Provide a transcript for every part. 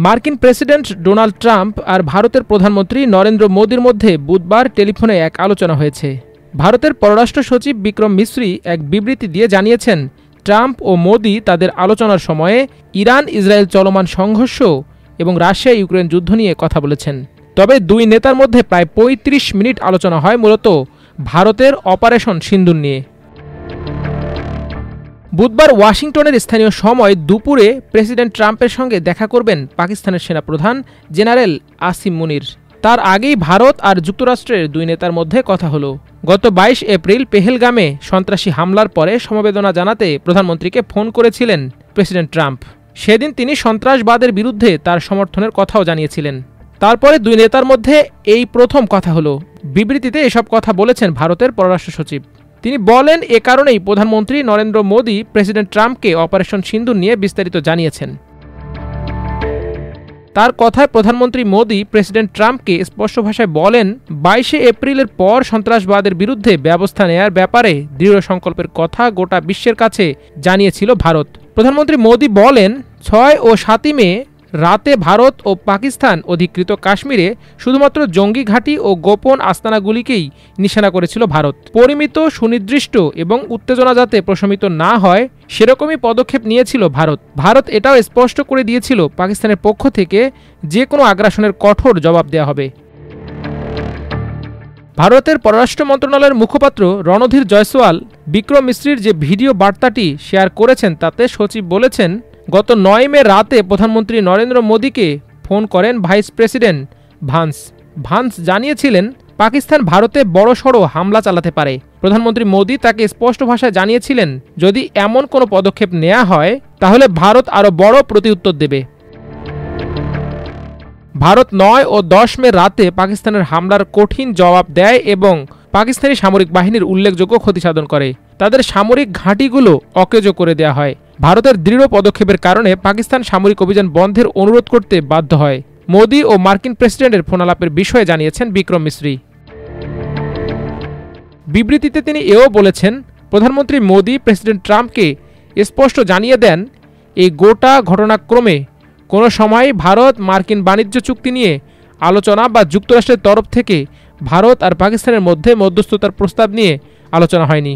মার্কিন president Donald Trump আর ভারতের প্রধানমন্ত্রী নরেন্দ্র মোদির মধ্যে বুধবার টেলিফোনে এক আলোচনা হয়েছে। ভারতের পররাষ্ট্র সচিব বিক্রম মিশ্রি এক বিবৃতি দিয়ে জানিয়েছেন, ট্রাম্প ও মোদি তাদের আলোচনার সময়ে ইরান ইসরায়েল চলমান সংঘর্ষ এবং রাশিয়া ইউক্রেন যুদ্ধ নিয়ে কথা বলেছেন। তবে দুই নেতার মধ্যে প্রায় ৩৫ মিনিট আলোচনা হয় মূলত ভারতের অপারেশন সিন্দুর নিয়ে। বুধবার ওয়াশিংটনের স্থানীয় সময় দুপুরে প্রেসিডেন্ট ট্রাম্পের সঙ্গে দেখা করবেন পাকিস্তানের সেনাপ্রধান জেনারেল আসিম মুনির। তার আগেই ভারত আর যুক্তরাষ্ট্রের দুই নেতার মধ্যে কথা হলো। গত ২২ এপ্রিল পেহেলগামে সন্ত্রাসী হামলার পরে সমবেদনা জানাতে প্রধানমন্ত্রীকে ফোন করেছিলেন প্রেসিডেন্ট ট্রাম্প। সেদিন তিনি সন্ত্রাসবাদের বিরুদ্ধে তার সমর্থনের কথাও জানিয়েছিলেন। তারপরে দুই নেতার মধ্যে এই প্রথম কথা হলো। বিবৃতিতে এসব কথা বলেছেন ভারতের পররাষ্ট্র সচিব। তিনি বলেন, এ কারণেই প্রধানমন্ত্রী নরেন্দ্র মোদি প্রেসিডেন্ট ট্রাম্পকে অপারেশন সিন্দুর নিয়ে বিস্তারিত জানিয়েছেন। তার কথায় প্রধানমন্ত্রী মোদি প্রেসিডেন্ট ট্রাম্পকে স্পষ্ট ভাষায় বলেন, ২২ এপ্রিলের পর সন্ত্রাসবাদের বিরুদ্ধে ব্যবস্থা নেয়ার ব্যাপারে দৃঢ় সংকল্পের কথা গোটা বিশ্বের কাছে জানিয়েছিল ভারত। প্রধানমন্ত্রী মোদি বলেন, ৬ ও ৭ মে রাতে ভারত ও পাকিস্তান অধিকৃত কাশ্মীরে শুধুমাত্র জঙ্গি ঘাঁটি ও গোপন আস্তানাগুলিকেই নিশানা করেছিল ভারত। পরিমিত, সুনির্দিষ্ট এবং উত্তেজনা যাতে প্রশমিত না হয় সেরকমই পদক্ষেপ নিয়েছিল ভারত। ভারত এটাও স্পষ্ট করে দিয়েছিল, পাকিস্তানের পক্ষ থেকে যে কোনো আগ্রাসনের কঠোর জবাব দেওয়া হবে। ভারতের পররাষ্ট্র মন্ত্রণালয়ের মুখপাত্র রণধীর জয়সওয়াল বিক্রম মিশ্রির যে ভিডিও বার্তাটি শেয়ার করেছেন তাতে সচিব বলেছেন, গত ৯ মে রাতে প্রধানমন্ত্রী নরেন্দ্র মোদিকে ফোন করেন ভাইস প্রেসিডেন্ট ভান্স জানিয়েছিলেন পাকিস্তান ভারতে বড়সড় হামলা চালাতে পারে। প্রধানমন্ত্রী মোদি তাকে স্পষ্ট ভাষায় জানিয়েছিলেন, যদি এমন কোনো পদক্ষেপ নেওয়া হয় তাহলে ভারত আরও বড় প্রতিউত্তর দেবে। ভারত ৯ ও ১০ মে রাতে পাকিস্তানের হামলার কঠিন জবাব দেয় এবং পাকিস্তানি সামরিক বাহিনীর উল্লেখযোগ্য ক্ষতি সাধন করে। তাদের সামরিক ঘাঁটিগুলো অকেজো করে দেওয়া হয়। ভারতের দৃঢ় পদক্ষেপের কারণে পাকিস্তান সামরিক অভিযান বন্ধের অনুরোধ করতে বাধ্য হয়। মোদি ও মার্কিন প্রেসিডেন্টের ফোনালাপের বিষয়ে জানিয়েছেন বিক্রম মিশ্রি। বিবৃতিতে তিনি এও বলেছেন, প্রধানমন্ত্রী মোদি প্রেসিডেন্ট ট্রাম্পকে স্পষ্ট জানিয়ে দেন, এই গোটা ঘটনাক্রমে কোনো সময় ভারত মার্কিন বাণিজ্য চুক্তি নিয়ে আলোচনা বা যুক্তরাষ্ট্রের তরফ থেকে ভারত আর পাকিস্তানের মধ্যে মধ্যস্থতার প্রস্তাব নিয়ে আলোচনা হয়নি।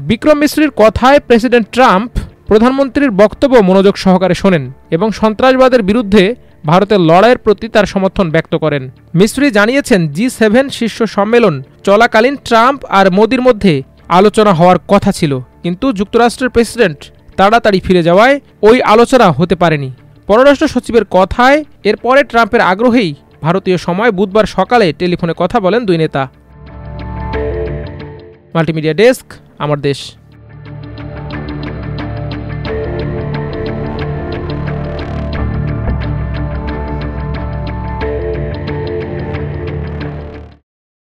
বিক্রম মিশ্রির কথায় প্রেসিডেন্ট ট্রাম্প প্রধানমন্ত্রীর বক্তব্য মনোযোগ সহকারে শোনেন এবং সন্ত্রাসবাদের বিরুদ্ধে ভারতের লড়াইয়ের প্রতি তার সমর্থন ব্যক্ত করেন। মিশ্রি জানিয়েছেন, G7 শীর্ষ সম্মেলন চলাকালীন ট্রাম্প আর মোদির মধ্যে আলোচনা হওয়ার কথা ছিল, কিন্তু যুক্তরাষ্ট্রের প্রেসিডেন্ট তাড়াতাড়ি ফিরে যাওয়ায় ওই আলোচনা হতে পারেনি। পররাষ্ট্র সচিবের কথায় এরপরে ট্রাম্পের আগ্রহেই ভারতীয় সময় বুধবার সকালে টেলিফোনে কথা বলেন দুই নেতা। মাল্টিমিডিয়া ডেস্ক, আমার দেশ।